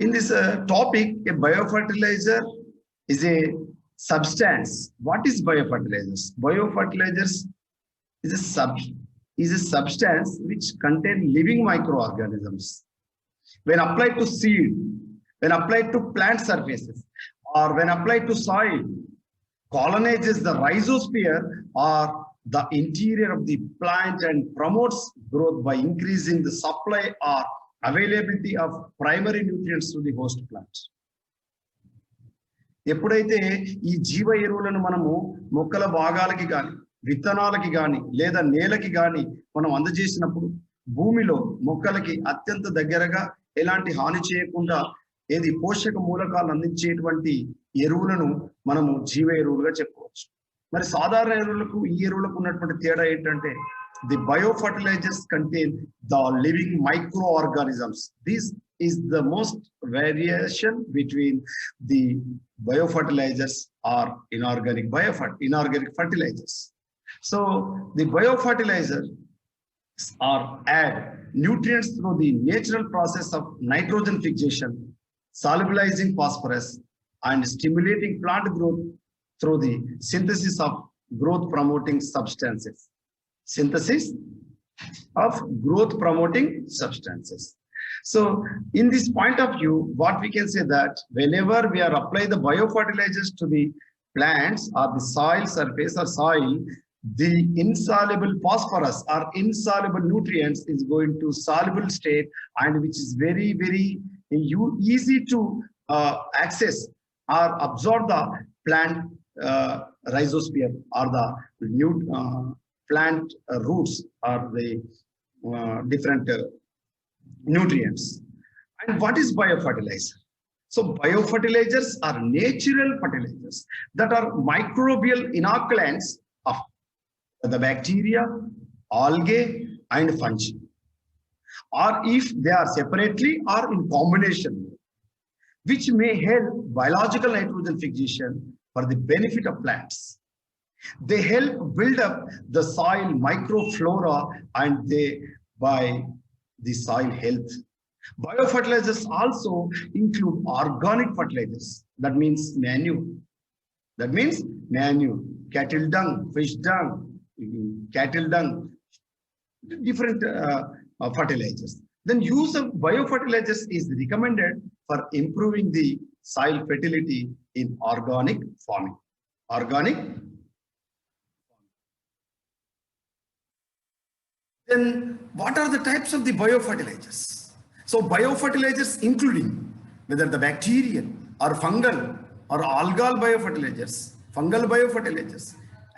In this topic, a biofertilizer is a substance. What is biofertilizers? Biofertilizers is a substance which contain living microorganisms. When applied to seed, when applied to plant surfaces, or when applied to soil, colonizes the rhizosphere or the interior of the plant and promotes growth by increasing the supply or availability of primary nutrients to the host plant. ఎప్పుడైతే ఈ జీవ ఎరువులను మనము మొక్కల భాగాలకి కానీ విత్తనాలకి కానీ లేదా నేలకి కానీ మనం అందజేసినప్పుడు భూమిలో మొక్కలకి అత్యంత దగ్గరగా ఎలాంటి హాని చేయకుండా ఏది పోషక మూలకాలను అందించేటువంటి ఎరువులను మనము జీవ ఎరువులుగా చెప్పుకోవచ్చు. మరి సాధారణ ఎరువులకు ఈ ఎరువులకు ఉన్నటువంటి తేడా ఏంటంటే the biofertilizers contain the living microorganisms. This is the most variation between the biofertilizers or inorganic fertilizers. So the biofertilizers are add nutrients through the natural process of nitrogen fixation, solubilizing phosphorus, and stimulating plant growth through the synthesis of growth promoting substances. Synthesis of growth promoting substances. So in this point of view, what we can say that whenever we are apply the biofertilizers to the plants or the soil surface or soil, the insoluble phosphorus or insoluble nutrients is going to soluble state, and which is very easy to access or absorb the plant rhizosphere or the plant roots or the different nutrients. And what is biofertilizer? So biofertilizers are natural fertilizers that are microbial inoculants of the bacteria, algae, and fungi, or if they are separately or in combination, which may help biological nitrogen fixation for the benefit of plants. They help build up the soil microflora and by the soil health. Biofertilizers also include organic fertilizers. That means manure. Cattle dung, fish dung, cattle dung, different fertilizers. Then use of biofertilizers is recommended for improving the soil fertility in organic farming. Then what are the types of the biofertilizers? So biofertilizers including whether the bacterial or fungal or algal biofertilizers,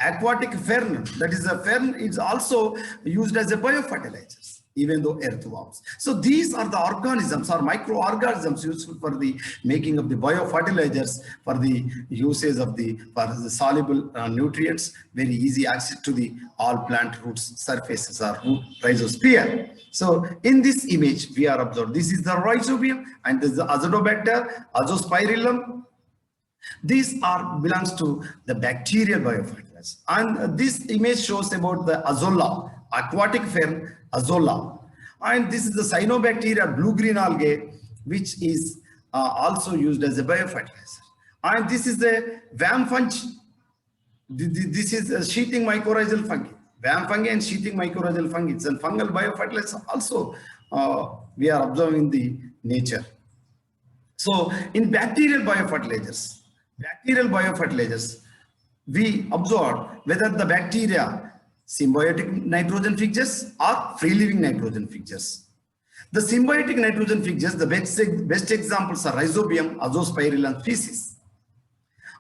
aquatic fern, that is a fern is also used as a biofertilizers, even though earthworms. So these are the organisms or microorganisms useful for the making of the biofertilizers for the usage of the soluble nutrients, very easy access to the all plant roots surfaces or root rhizosphere. So in this image we are observed, this is the rhizobium and this is the Acetobacter, azospirillum. These belongs to the bacterial biofertilizers, and this image shows about the Azula, aquatic fern Azula, and this is the cyanobacteria blue-green algae, which is also used as a biofertilizer. And this is the Vamp fungi. This is a sheathing mycorrhizal fungi. Vamp fungi and sheathing mycorrhizal fungi. It's a fungal biofertilizer also we are observing the nature. So in bacterial biofertilizers, we observe whether the bacteria symbiotic nitrogen fixers or free living nitrogen fixers. The symbiotic nitrogen fixers, the best examples are Rhizobium, Azospirillum species.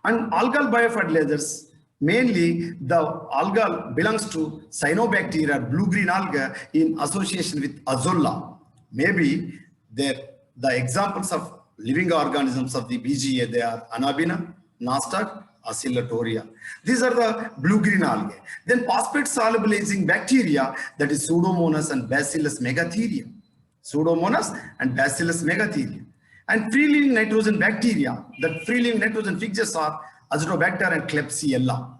And algal biofertilizers, mainly the algal belongs to cyanobacteria, blue-green algae in association with Azula. Maybe the examples of living organisms of the BGA, they are Anabina, Nastat, Oscillatoria. These are the blue-green algae. Then phosphate solubilizing bacteria, that is Pseudomonas and Bacillus megatherium. And free-living nitrogen bacteria, that free-living nitrogen fixers are Acetobacter and Klebsiella.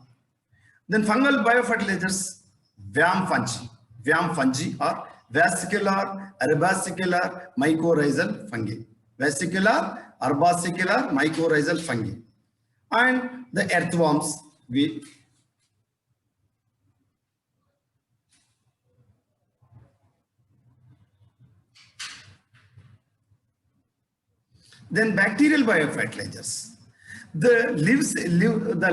Then fungal biofertilizers, Vamp fungi are vesicular, herbicicular, mycorrhizal fungi. vesicular, herbaceous, mycorrhizal fungi. And the earthworms, then bacterial biofertilizers. The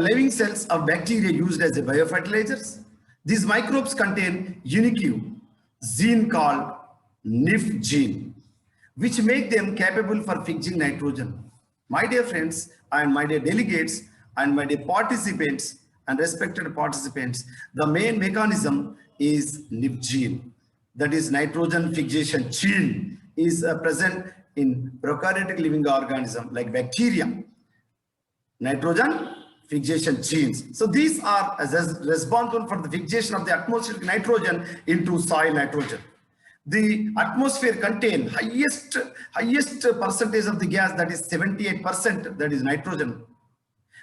living cells of bacteria used as a biofertilizers. These microbes contain unique gene called NIF gene, which make them capable for fixing nitrogen. My dear friends and my dear delegates and my dear participants and respected participants, the main mechanism is NIF gene. That is nitrogen fixation gene is present in prokaryotic living organism like bacteria. Nitrogen fixation genes. So these are responsible for the fixation of the atmospheric nitrogen into soil nitrogen. The atmosphere contains highest percentage of the gas, that is 78%, that is nitrogen.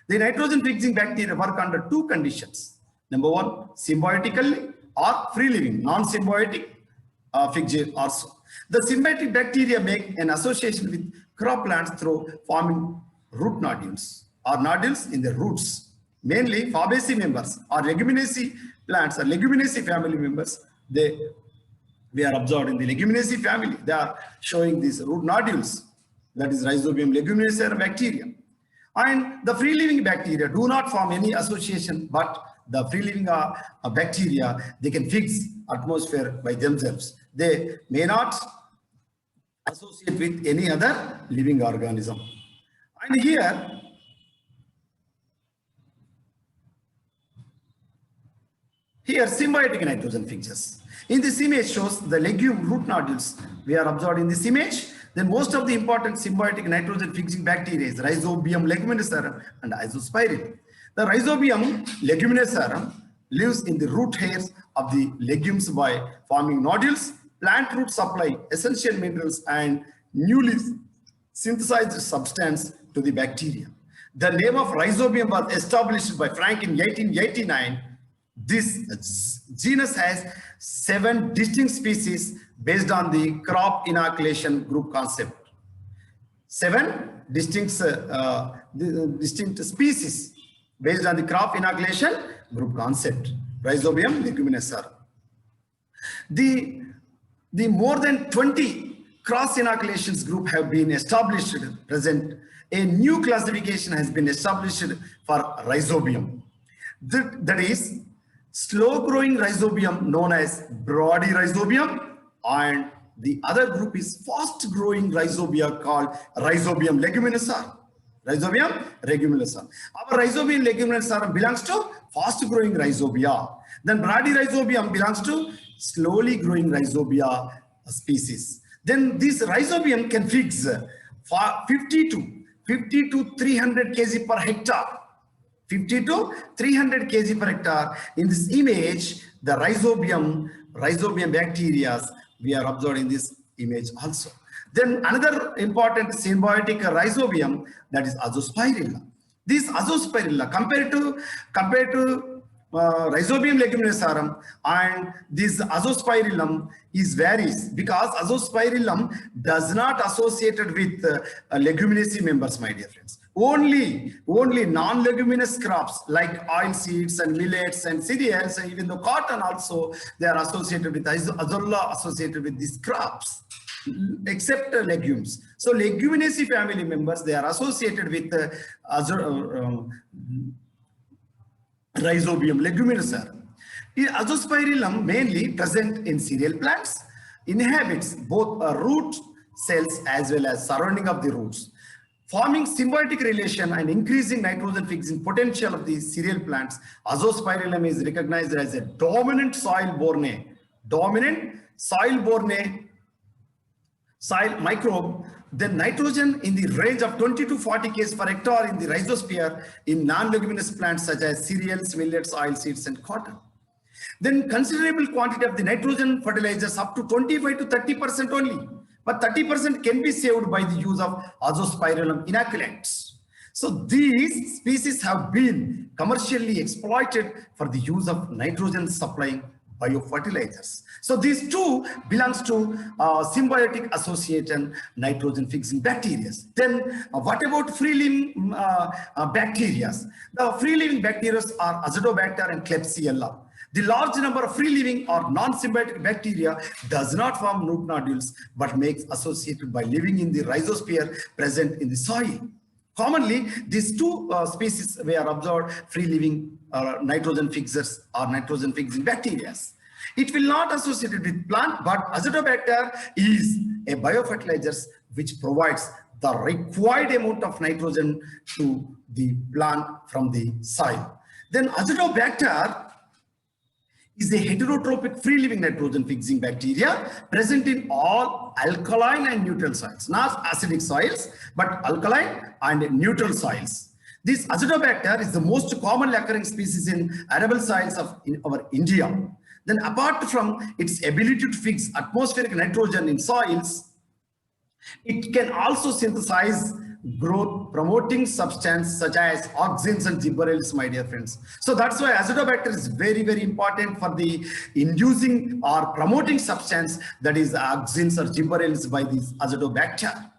The nitrogen fixing bacteria work under two conditions. Number one, symbiotically or free living, non-symbiotic fixation also. The symbiotic bacteria make an association with crop plants through forming root nodules or nodules in the roots. Mainly Fabaceae members or leguminaceae plants or leguminaceae family members, we are observed in the leguminaceae family. They are showing these root nodules, that is Rhizobium leguminaceae bacteria. And the free living bacteria do not form any association, but the free living bacteria, they can fix atmosphere by themselves. They may not associate with any other living organism. And here symbiotic nitrogen fixes. In this image shows the legume root nodules we are observed in this image. Then most of the important symbiotic nitrogen fixing bacteria is Rhizobium leguminosarum and Azospirillum. The Rhizobium leguminosarum lives in the root hairs of the legumes by forming nodules. Plant roots supply essential minerals and newly synthesized substance to the bacteria. The name of Rhizobium was established by Frank in 1889. This genus has 7 distinct species based on the crop inoculation group concept. 7 distinct species based on the crop inoculation group concept. Rhizobium leguminosarum. The more than 20 cross inoculations group have been established. Present, a new classification has been established for Rhizobium. That is slow growing Rhizobium known as Brody Rhizobium, and the other group is fast growing Rhizobia called Rhizobium leguminosarum. Rhizobium leguminosarum. Our Rhizobium leguminosarum belongs to fast growing Rhizobia. Then Brody Rhizobium belongs to slowly growing Rhizobia species. Then this Rhizobium can fix 50 to 300 kg per hectare. 50 to 300 kg per hectare. In this image, the Rhizobium bacteria we are observed in this image also. Then another important symbiotic Rhizobium, that is Azospirilla. This Azospirilla compared to Rhizobium leguminosarum and this Azospirillum is varies because Azospirillum does not associated with leguminaceae members, my dear friends. Only non-leguminous crops like oil seeds and millets and cereals, and even the cotton also, they are associated with Azula, associated with these crops, except legumes. So leguminaceae family members, they are associated with Rhizobium leguminosarum. Azospirillum, mainly present in cereal plants, inhabits both root cells as well as surrounding of the roots, forming symbiotic relation and increasing nitrogen fixing potential of the cereal plants. Azospirillum is recognized as a dominant soil-borne soil microbe. Then nitrogen in the range of 20 to 40 kg per hectare in the rhizosphere in non-leguminous plants such as cereals, millets, oil seeds, and cotton. Then considerable quantity of the nitrogen fertilizers up to 25 to 30% only, but 30% can be saved by the use of Azospirillum inoculants. So these species have been commercially exploited for the use of nitrogen supplying Bio Fertilizers. So these two belongs to Symbiotic Association nitrogen fixing bacteria. Then what about free living bacteria? The free living bacteria are Acetobacter and Klebsiella. The large number of free living or non-symbiotic bacteria does not form root nodules but makes associated by living in the rhizosphere present in the soil. Commonly, these two species were observed free living nitrogen fixers or nitrogen fixing bacteria. It will not associated with plant, but Acetobacter is a biofertilizer which provides the required amount of nitrogen to the plant from the soil. Then Acetobacter is a heterotrophic free-living nitrogen-fixing bacteria present in all alkaline and neutral soils, not acidic soils, but alkaline and neutral soils. This Acetobacter is the most commonly occurring species in arable soils of our India. Then apart from its ability to fix atmospheric nitrogen in soils, it can also synthesize growth promoting substance such as auxins and gibberellins, my dear friends. So that's why Acetobacter is very, very important for the inducing or promoting substance, that is auxins or gibberellins by these Acetobacter.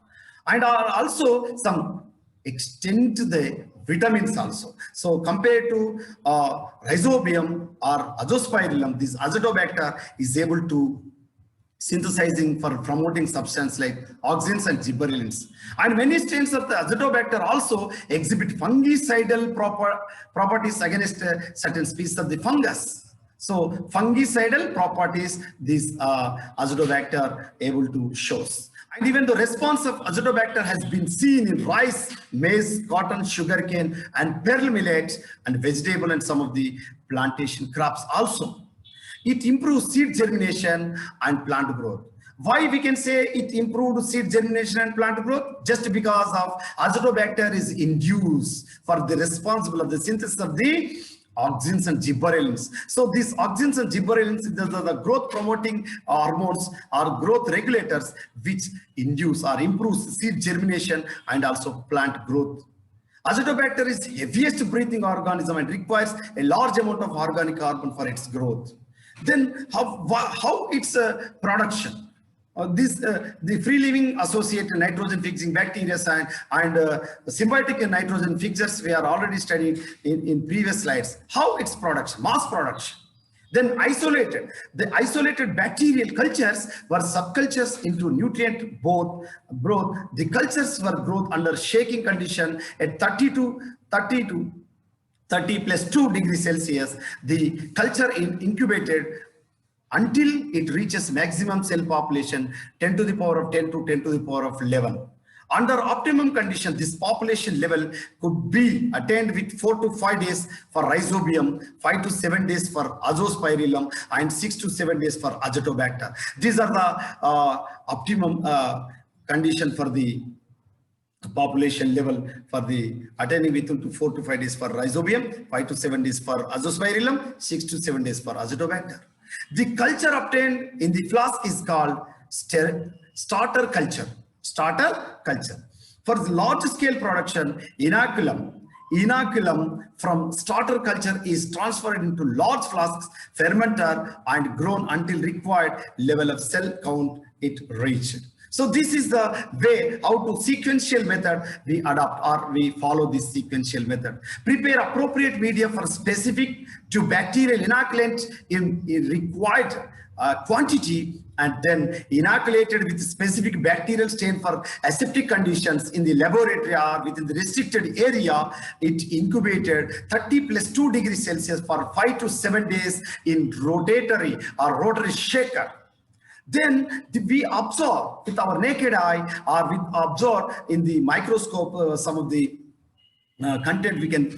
And also some extend the vitamins also. So compared to Rhizobium or Azospirillum, this Acetobacter is able to synthesizing for promoting substance like auxins and gibberellins. And many strains of the Acetobacter also exhibit fungicidal properties against certain species of the fungus. So fungicidal properties this Acetobacter able to shows. And even the response of Acetobacter has been seen in rice, maize, cotton, sugarcane, and pearl millet, and vegetable and some of the plantation crops also. It improves seed germination and plant growth. Why we can say it improved seed germination and plant growth? Just because of Acetobacter is induced for the responsible of the synthesis of the auxins and gibberellins. So these auxins and gibberellins, the growth promoting hormones or growth regulators which induce or improves seed germination and also plant growth. Acetobacter is heaviest breathing organism and requires a large amount of organic carbon for its growth. Then how its production? The free living associated nitrogen fixing bacteria and symbiotic nitrogen fixers we are already studied in previous slides. How its production, mass production. Then the isolated bacterial cultures were subcultures into nutrient growth. The cultures were growth under shaking condition at 30 plus 2 degrees Celsius. The culture incubated until it reaches maximum cell population 10 to the power of 10 to 10 to the power of 11. Under optimum condition, this population level could be attained with 4 to 5 days for Rhizobium, 5 to 7 days for Azospirillum, and 6 to 7 days for Acetobacter. These are the optimum condition for the population level for the attaining within 4 to 5 days for Rhizobium, 5 to 7 days for Azospirillum, 6 to 7 days for Acetobacter. The culture obtained in the flask is called starter culture. Starter culture. For the large scale production, inoculum from starter culture is transferred into large flasks, fermenter, and grown until required level of cell count it reached. So this is the way how to sequential method we adopt or we follow this sequential method. Prepare appropriate media for specific to bacterial inoculant in required quantity and then inoculated with specific bacterial strain for aseptic conditions in the laboratory or within the restricted area. It incubated 30 plus 2 degrees Celsius for 5 to 7 days in rotatory or rotary shaker. Then we observe with our naked eye or we observe in the microscope some of the content we can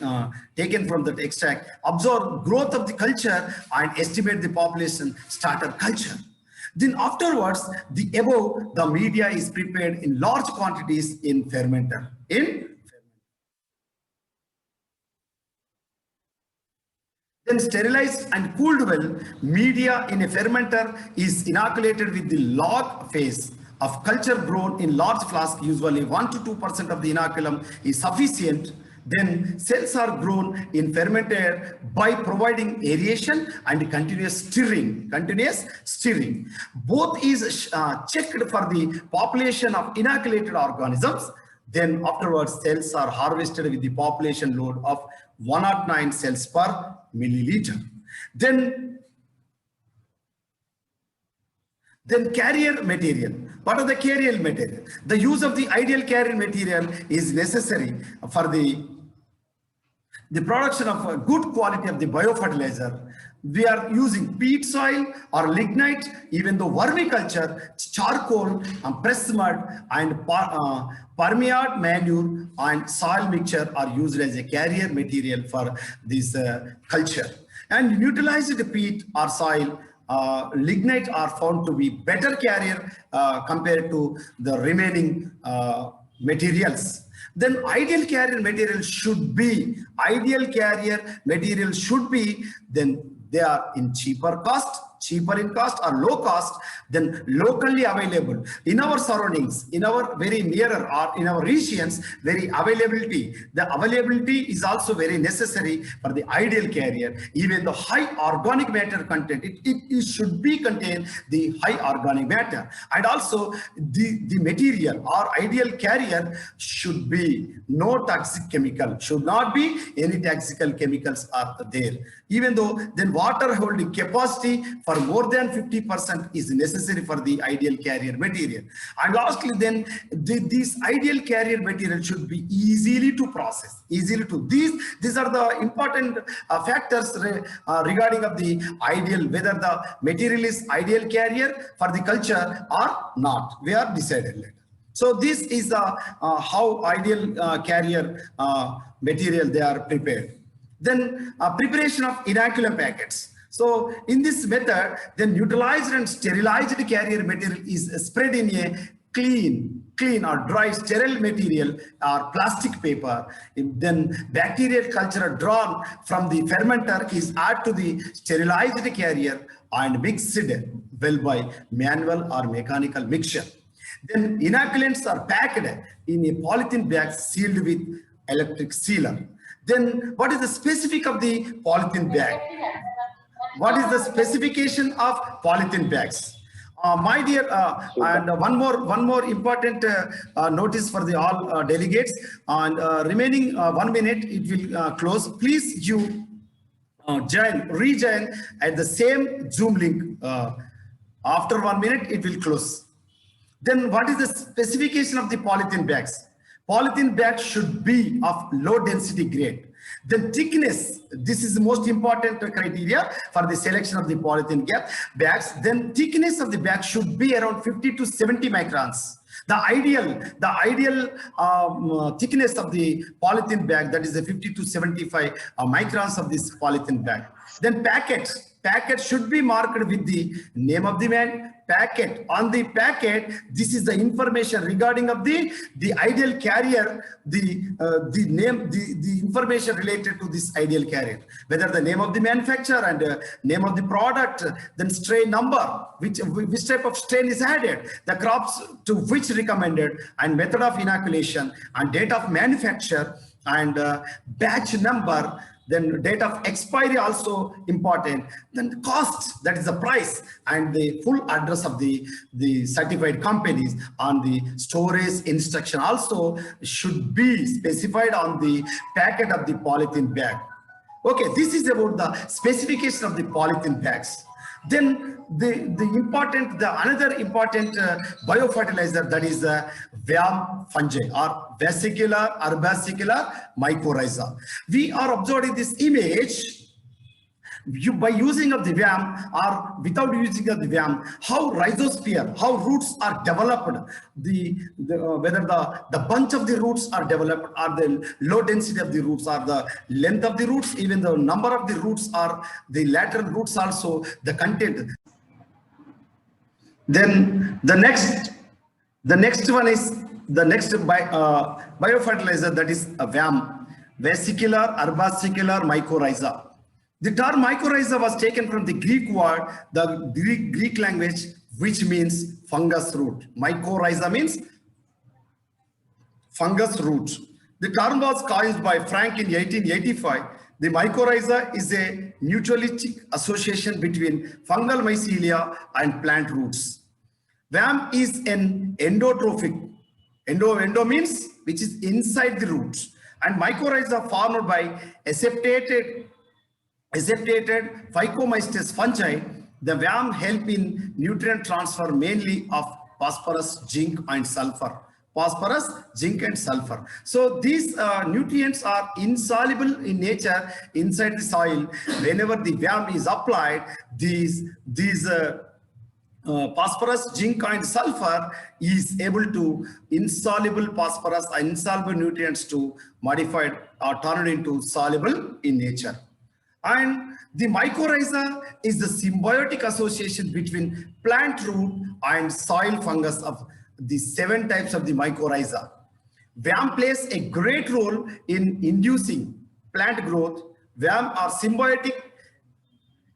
taken from that extract, observe growth of the culture and estimate the population starter culture. Then afterwards, the media is prepared in large quantities in fermenter. Then sterilized and cooled well, media in a fermenter is inoculated with the log phase of culture grown in large flask. Usually 1 to 2% of the inoculum is sufficient. Then cells are grown in fermenter by providing aeration and continuous stirring. Both is checked for the population of inoculated organisms. Then afterwards, cells are harvested with the population load of 109 cells per milliliter. Then carrier material. What are the carrier material? The use of the ideal carrier material is necessary for the production of a good quality of the biofertilizer. We are using peat soil or lignite, even though vermiculture, charcoal, pressed mud, and permeate manure and soil mixture are used as a carrier material for this culture. And neutralized peat or soil, lignite are found to be better carrier compared to the remaining materials. Then ideal carrier material should be, then they are in cheaper in cost or low cost, then locally available in our surroundings, in our very nearer or in our regions, very availability. The availability is also very necessary for the ideal carrier. Even the high organic matter content, it should be contain the high organic matter. And also the material or ideal carrier should be no toxic chemical, should not be any toxic chemicals are there. Even though then water holding capacity for more than 50% is necessary for the ideal carrier material. And lastly, then this ideal carrier material should be easily to process, easily to these are the important factors regarding of the ideal, whether the material is ideal carrier for the culture or not. We are decided later. So this is how ideal carrier material they are prepared. Then preparation of inoculum packets. So in this method, the neutralized and sterilized carrier material is spread in a clean or dry sterile material or plastic paper. Then bacterial culture drawn from the fermenter is added to the sterilized carrier and mixed well by manual or mechanical mixture. Then inoculants are packed in a polythene bag sealed with electric sealer. Then what is the specific of the polythene bag? What is the specification of polythene bags? My dear, and one more important notice for the all delegates, and remaining 1 minute it will close. Please you rejoin at the same Zoom link. After 1 minute it will close. Then what is the specification of the polythene bags? Polythene bags should be of low density grade. Then thickness, this is the most important criteria for the selection of the polythene bags. Then thickness of the bag should be around 50 to 70 microns. The ideal thickness of the polythene bag, that is the 50 to 75 microns of this polythene bag. Then packet should be marked with the name of the man. Packet, on the packet, this is the information regarding of the ideal carrier, the name, the information related to this ideal carrier, whether the name of the manufacturer and name of the product, then strain number, which type of strain is added, the crops to which recommended, and method of inoculation, and date of manufacture, and batch number. Then date of expiry also important. Then cost, that is the price, and the full address of the certified companies on the storage instruction also should be specified on the packet of the polythene bag. Okay, this is about the specification of the polythene bags. Then another important biofertilizer, that is the Vamp fungi or vesicular herbaceous mycorrhiza. We are observing this image by using of the Vamp or without using of the Vamp, how rhizosphere, how roots are developed, whether the bunch of the roots are developed, or the low density of the roots, or the length of the roots, even the number of the roots, or the lateral roots also, the content. Then the next one is the next biofertilizer, that is a Vamp, vesicular herbaceous mycorrhiza. The term mycorrhiza was taken from the Greek word, the Greek language, which means fungus root. Mycorrhiza means fungus root. The term was coined by Frank in 1885. The mycorrhiza is a mutualistic association between fungal mycelia and plant roots. Vamp is an endotrophic. Endo means which is inside the roots, and mycorrhiza formed by acceptated Phycomystes fungi. The Vamp help in nutrient transfer mainly of phosphorus, zinc, and sulfur. Phosphorus, zinc, and sulfur. So these nutrients are insoluble in nature inside the soil. Whenever the Vamp is applied, these phosphorus, zinc, and sulfur is able to insoluble phosphorus and insoluble nutrients to modified or turned into soluble in nature. And the mycorrhiza is the symbiotic association between plant root and soil fungus of the 7 types of the mycorrhiza. Vamp plays a great role in inducing plant growth. Vamp are symbiotic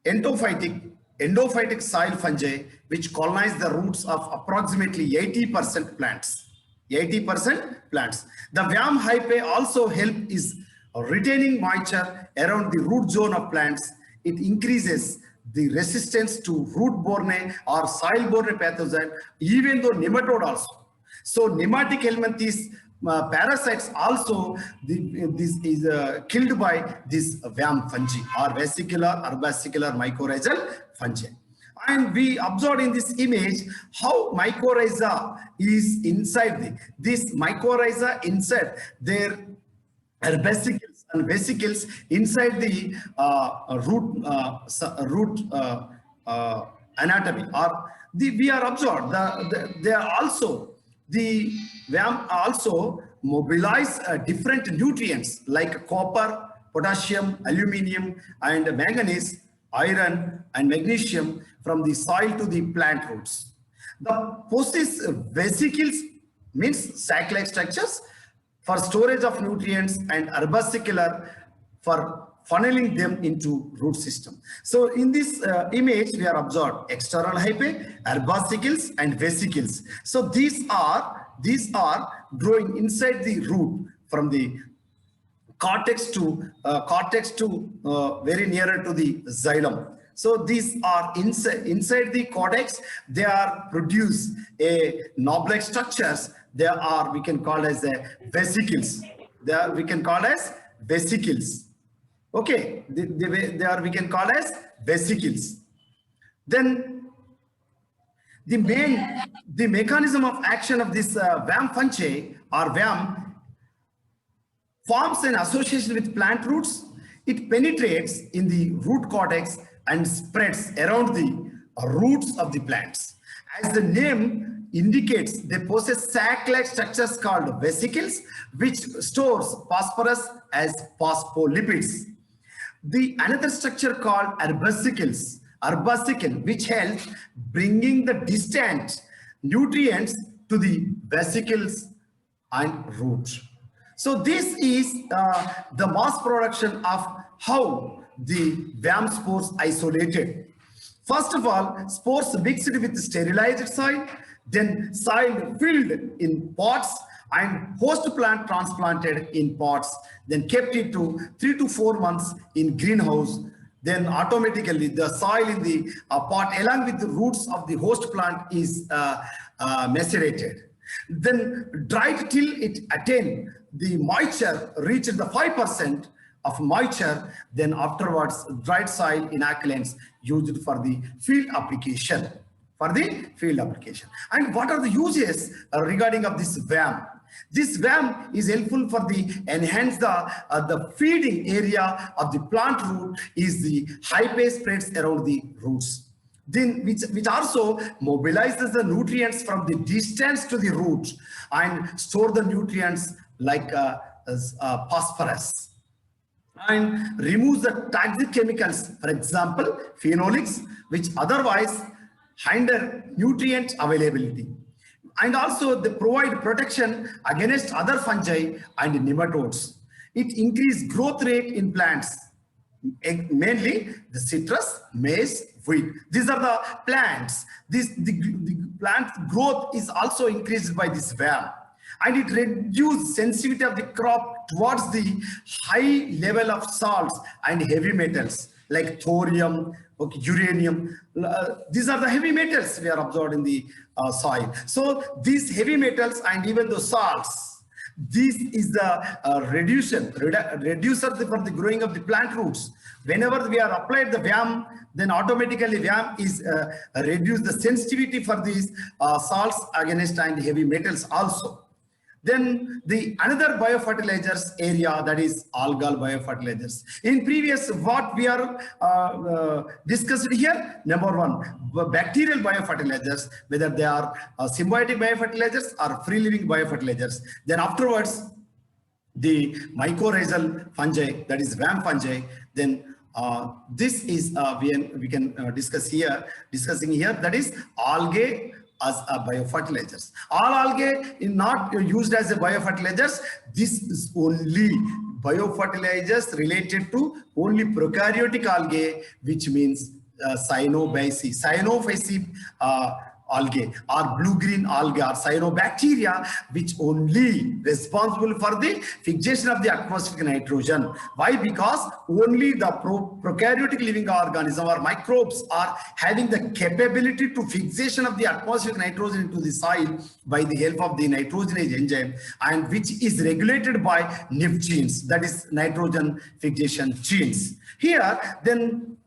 endophytic soil fungi which colonize the roots of approximately 80% plants. 80% plants. The Vamp hyphae also help is retaining moisture around the root zone of plants. It increases the resistance to root-borne or soil-borne pathogen, even though nematode also. So nematic helminthes parasites also this is killed by this Vamp fungi or vesicular herbicicular mycorrhizal fungi. And we observed in this image how mycorrhiza is inside this mycorrhiza inside their herbicicles and vesicles inside the root anatomy, or we are observed they are also the Vamp also mobilize different nutrients like copper, potassium, aluminium, and manganese, iron, and magnesium from the soil to the plant roots. The possess vesicles means sac-like structures for storage of nutrients and herbicicular for funneling them into root system. So in this image, we are observed external hyphae, herbicicles, and vesicles. So these are growing inside the root from the cortex to very nearer to the xylem. So these are inside the cortex. They are produce a knob-like structures. They are we can call as vesicles. We can call as vesicles. Okay, they are we can call as vesicles. Then the mechanism of action of this Vamp fungi or Vamp forms an association with plant roots. It penetrates in the root cortex and spreads around the roots of the plants. As the name indicates, they possess sac-like structures called vesicles, which stores phosphorus as phospholipids. The another structure called herbaceous, which helps bringing the distant nutrients to the vesicles and root. So this is the mass production of how the Vamp spores isolated. First of all, spores mixed with sterilized soil, then soil filled in pots and host plant transplanted in pots, then kept it to 3 to 4 months in greenhouse. Then automatically the soil in the pot along with the roots of the host plant is macerated. Then dried till it attained the moisture, reached the 5% of moisture. Then afterwards dried soil inoculants used for the field application. And what are the uses regarding of this Vamp? This Vamp is helpful for the enhance the feeding area of the plant root is the hyphae spreads around the roots. Then which also mobilizes the nutrients from the distance to the root and store the nutrients like phosphorus and removes the toxic chemicals, for example phenolics, which otherwise hinder nutrient availability. And also they provide protection against other fungi and nematodes. It increases growth rate in plants, mainly the citrus, maize, wheat. These are the plants. The plant growth is also increased by this Vamp. and it reduces sensitivity of the crop towards the high level of salts and heavy metals like thorium, okay, uranium. These are the heavy metals we are absorbed in the soil. So these heavy metals and even the salts, this is the reducer for the growing of the plant roots. Whenever we are applied the Vamp, then automatically Vamp is reduce the sensitivity for these salts against and heavy metals also. Then the another biofertilizers area, that is algal biofertilizers. In previous what we are discussed here, number one, bacterial biofertilizers, whether they are symbiotic biofertilizers or free living biofertilizers. Then afterwards, the mycorrhizal fungi, that is Vamp fungi. Then this is we can discussing here, that is algae as a biofertilizers. All algae is not used as a biofertilizers. This is only biofertilizers related to only prokaryotic algae, which means cyanophyceae algae or blue-green algae or cyanobacteria, which only responsible for the fixation of the atmospheric nitrogen. Why? Because only the prokaryotic living organism or microbes are having the capability to fixation of the atmospheric nitrogen into the soil by the help of the nitrogenase enzyme, and which is regulated by NIF genes, that is nitrogen fixation genes. Here, then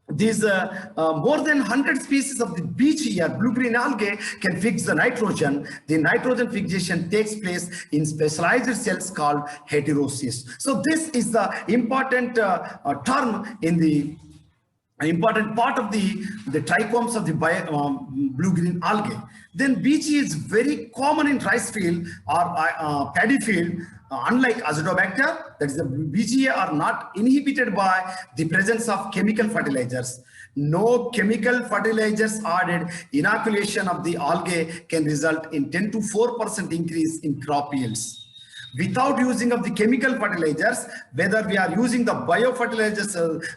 these more than 100 species of the beachy or blue-green algae can fix the nitrogen. The nitrogen fixation takes place in specialized cells called heterocysts. So this is the important term in the important part of the trichomes of the blue-green algae. Then beachy is very common in rice field or paddy field. Unlike Acetobacter, that is the BGA, are not inhibited by the presence of chemical fertilizers. No chemical fertilizers added, inoculation of the algae can result in 10 to 4% increase in crop yields. Without using of the chemical fertilizers, whether we are using the biofertilizers,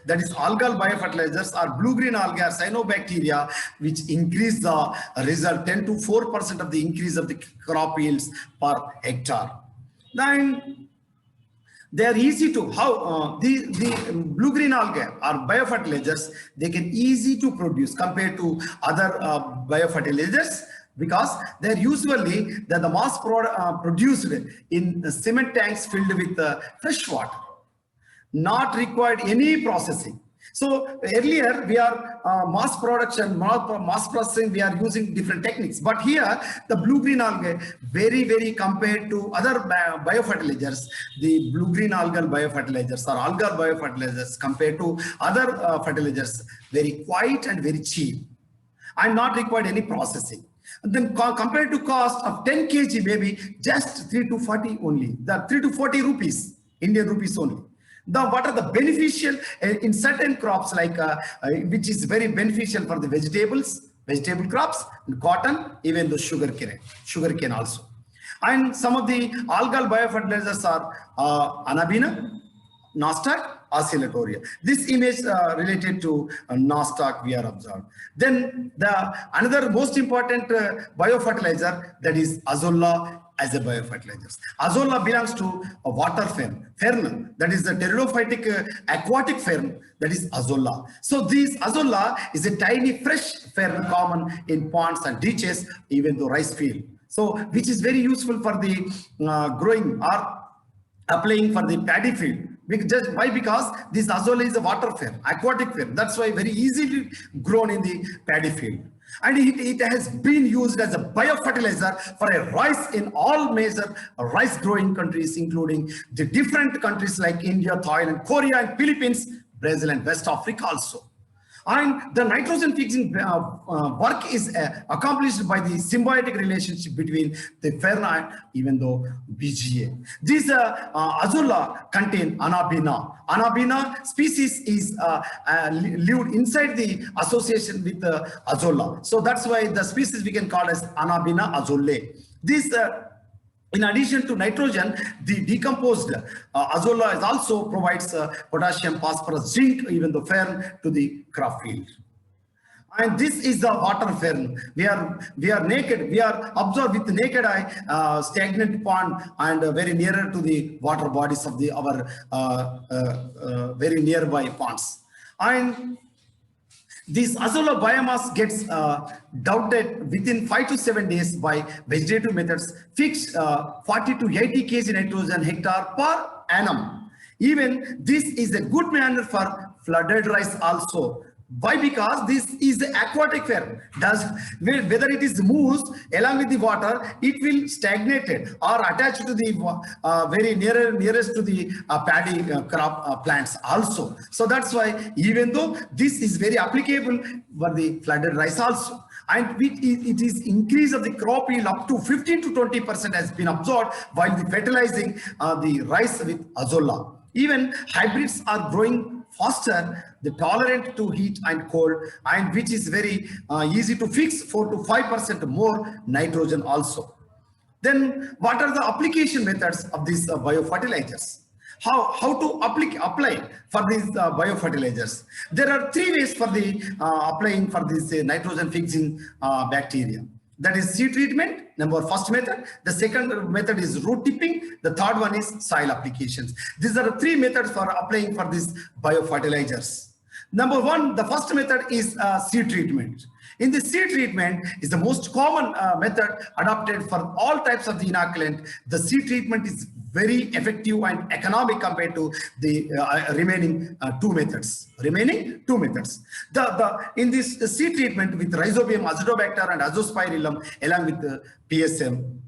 that is algal biofertilizers or blue-green algae or cyanobacteria, which increase the result 10 to 4% of the increase of the crop yields per hectare. Then they are easy to the blue-green algae or biofertilizers, they can easy to produce compared to other biofertilizers, because they're usually the mass produced in cement tanks filled with fresh water, not required any processing. So earlier we are mass production, mass processing, we are using different techniques. But here the blue-green algae, very compared to other biofertilizers, the blue-green algal biofertilizers or algal biofertilizers compared to other fertilizers, very quiet and very cheap and not required any processing. And then compared to cost of 10 kg, maybe just 3 to 40 only, the 3 to 40 rupees, Indian rupees only. What are the beneficial in certain crops, like which is very beneficial for the vegetable crops, and cotton, even the sugarcane also. And some of the algal biofertilizers are Anabina, Nostoc, oscillatoria. This image related to Nostoc we are observed. Then another most important biofertilizer, that is Azula as a biofertilizer. Azula belongs to a water fern, that is the pteridophytic aquatic fern, that is Azula. So this Azula is a tiny fresh fern common in ponds and ditches, even though rice field. So which is very useful for the growing or applying for the paddy field. Why? Because this Azula is a water fern, aquatic fern. That's why very easily grown in the paddy field. And it has been used as a biofertilizer for a rice in all major rice growing countries, including the different countries like India, Thailand, Korea, and Philippines, Brazil, and West Africa also. And the nitrogen fixing work is accomplished by the symbiotic relationship between the fern and even though BGA. This Azula contain Anabina. Anabina species is lived inside the association with Azula. So that's why the species we can call as Anabina azulae. This in addition to nitrogen, the decomposed Azula is also provides potassium, phosphorus, zinc, even the fern to the crop field. And this is the water fern. We are naked. We are observed with the naked eye, stagnant pond, and very nearer to the water bodies of the our very nearby ponds. And this Azula biomass gets doubted within 5 to 7 days by vegetative methods, fixed 40 to 80 kg nitrogen hectare per annum. Even this is a good manner for flooded rice also. Why? Because this is the aquatic fern. Whether it is moves along with the water, it will stagnate or attach to the very nearest to the paddy crop plants also. So that's why, even though this is very applicable for the flooded rice also, and it is increase of the crop yield up to 15 to 20% has been observed while the fertilizing the rice with Azula. Even hybrids are growing faster, the tolerant to heat and cold, and which is very easy to fix 4 to 5% more nitrogen also. Then what are the application methods of these biofertilizers? How to apply for these biofertilizers? There are 3 ways for the applying for this nitrogen fixing bacteria. That is seed treatment, first method. The second method is root tipping. The third one is soil applications. These are the 3 methods for applying for these biofertilizers. Number 1, the first method is seed treatment. In the seed treatment is the most common method adopted for all types of the inoculant. The seed treatment is very effective and economic compared to the remaining 2 methods. In this seed treatment with Rhizobium, Acetobacter, and Azospirillum along with the PSM,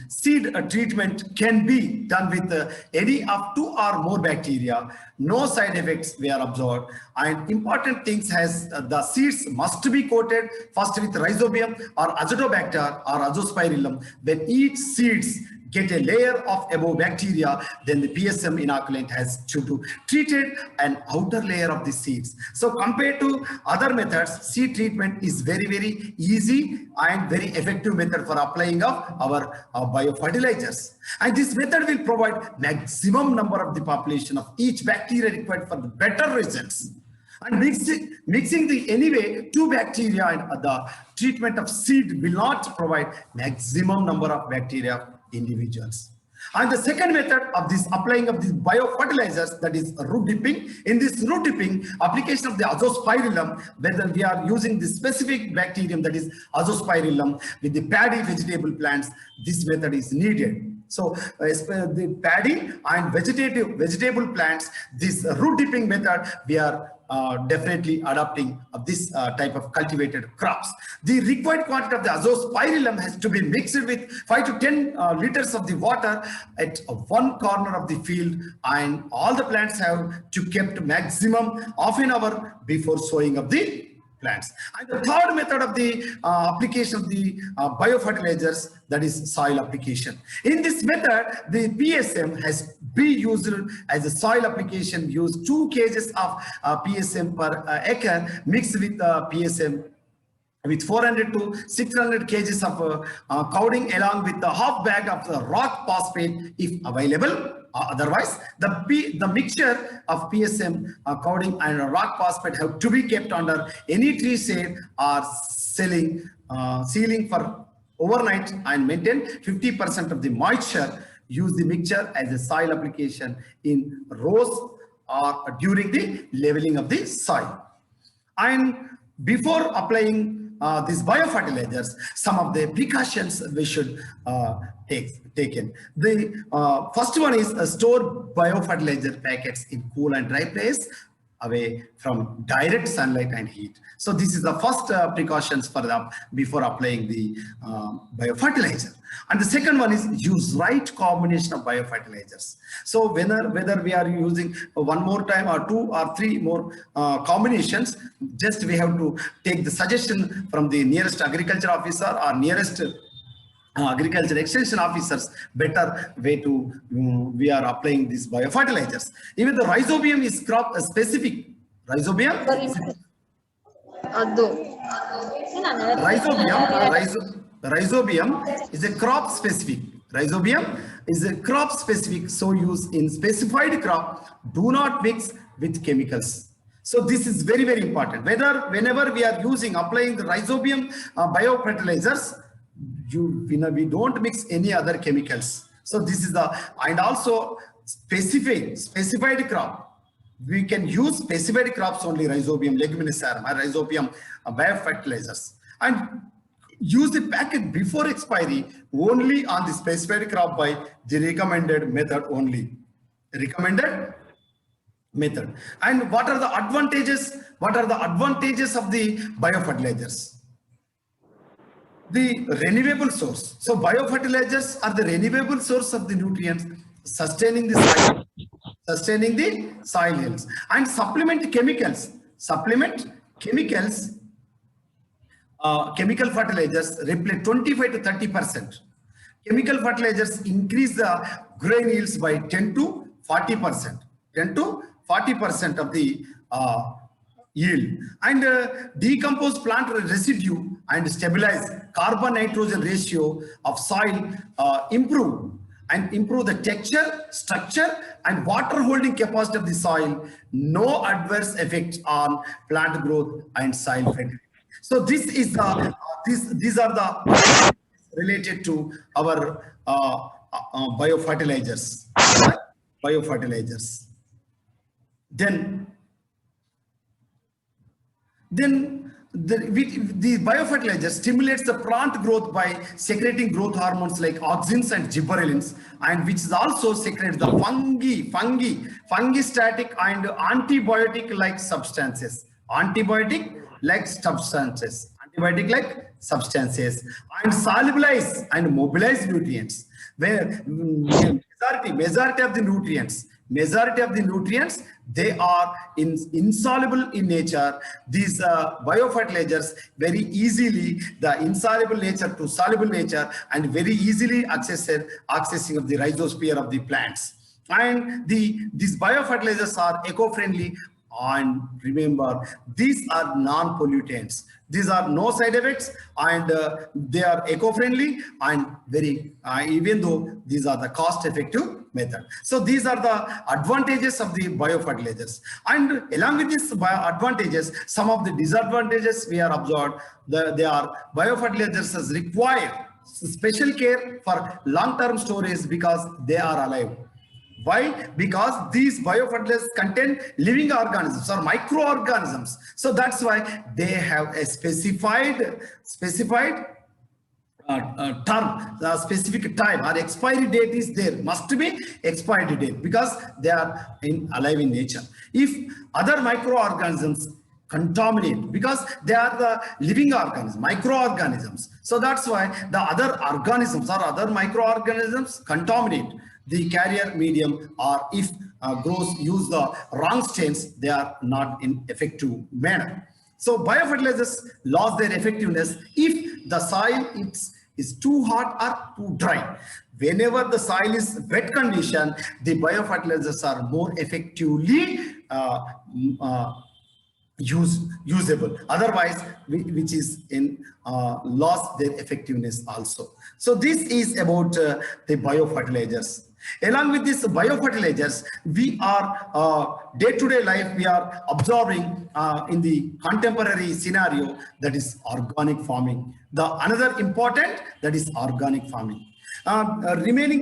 seed treatment can be done with any of 2 or more bacteria. No side effects were observed, and important things has the seeds must be coated first with Rhizobium or Acetobacter or Azospirillum. When each seeds get a layer of above bacteria, then the PSM inoculant has to treated an outer layer of the seeds. So compared to other methods, seed treatment is very easy and very effective method for applying of our biofertilizers. And this method will provide maximum number of the population of each bacteria required for the better results. And mixing the anyway 2 bacteria and the treatment of seed will not provide maximum number of bacteria individuals. And the second method of this applying of these biofertilizers, that is root dipping. In this root dipping, application of the Azospirillum, whether we are using the specific bacterium, that is Azospirillum, with the paddy vegetable plants, this method is needed. So the paddy and vegetable plants, this root dipping method, we are definitely adopting of this type of cultivated crops. The required quantity of the Azospirillum has to be mixed with 5 to 10 liters of the water at one corner of the field, and all the plants have to kept maximum half an hour before sowing of the plants. And the third method of the application of the biofertilizers, that is soil application. In this method, the PSM has been used as a soil application. Use 2 kgs of PSM per acre mixed with PSM with 400 to 600 kgs of cowding along with the half bag of the rock phosphate if available. Otherwise, the mixture of PSM, cowding, and rock phosphate have to be kept under any tree shade or ceiling for overnight and maintain 50% of the moisture. Use the mixture as a soil application in rows or during the leveling of the soil. And before applying these biofertilizers, some of the precautions we should taken. The first one is store biofertilizer packets in cool and dry place away from direct sunlight and heat. So this is the first precautions for before applying the biofertilizer. And the second one is use right combination of biofertilizers. So whether we are using one more time or 2 or 3 more combinations, just we have to take the suggestion from the nearest agriculture officer or nearest agriculture extension officers, better way to we are applying these biofertilizers. Even the Rhizobium is crop specific. Rhizobium is a crop specific. Rhizobium is a crop specific, so use in specified crop. Do not mix with chemicals. So this is very, very important. Whenever we are applying the rhizobium biofertilizers, we don't mix any other chemicals. So this is and also specified crop. We can use specified crops only, rhizobium leguminosarum or rhizobium biofertilizers, and use the packet before expiry only on the specified crop by the recommended method only. Recommended method. And what are the advantages? What are the advantages of the biofertilizers? The renewable source. So biofertilizers are the renewable source of the nutrients, sustaining the soil health, and supplement chemicals. Chemical fertilizers replace 25 to 30%. Chemical fertilizers increase the grain yields by 10 to 40%. 10 to 40% of the yield, and decompose plant residue and stabilize carbon nitrogen ratio of soil, improve the texture, structure, and water holding capacity of the soil. No adverse effect on plant growth and soil fertility. So this is these are the related to our biofertilizers. Then the biofertilizer stimulates the plant growth by secreting growth hormones like auxins and gibberellins, and which is also secretes the fungistatic and antibiotic-like substances. And solubilize and mobilize nutrients, where majority of the nutrients they are insoluble in nature. These biofertilizers very easily the insoluble nature to soluble nature, and very easily accessing of the rhizosphere of the plants. And these biofertilizers are eco-friendly, and remember, these are non-pollutants. These are no side effects, and they are eco-friendly, and very even though these are the cost-effective method. So these are the advantages of the biofertilizers, and along with these advantages, some of the disadvantages we are observed. They are biofertilizers require special care for long-term storage because they are alive. Why? Because these biofertilizers contain living organisms or microorganisms. So that's why they have a specified term, the specific time or expiry date is there. Must be expiry date because they are alive in nature. If other microorganisms contaminate, because they are the living organisms, microorganisms. So that's why the other organisms or other microorganisms contaminate the carrier medium, or if grows use the wrong strains, they are not in effective manner. So biofertilizers lost their effectiveness if the soil is too hot or too dry. Whenever the soil is wet condition, the biofertilizers are more effectively usable. Otherwise, which is in lost their effectiveness also. So this is about the biofertilizers. Along with these biofertilizers, we are day-to-day life we are observing in the contemporary scenario, that is organic farming. The another important, that is organic farming. Remaining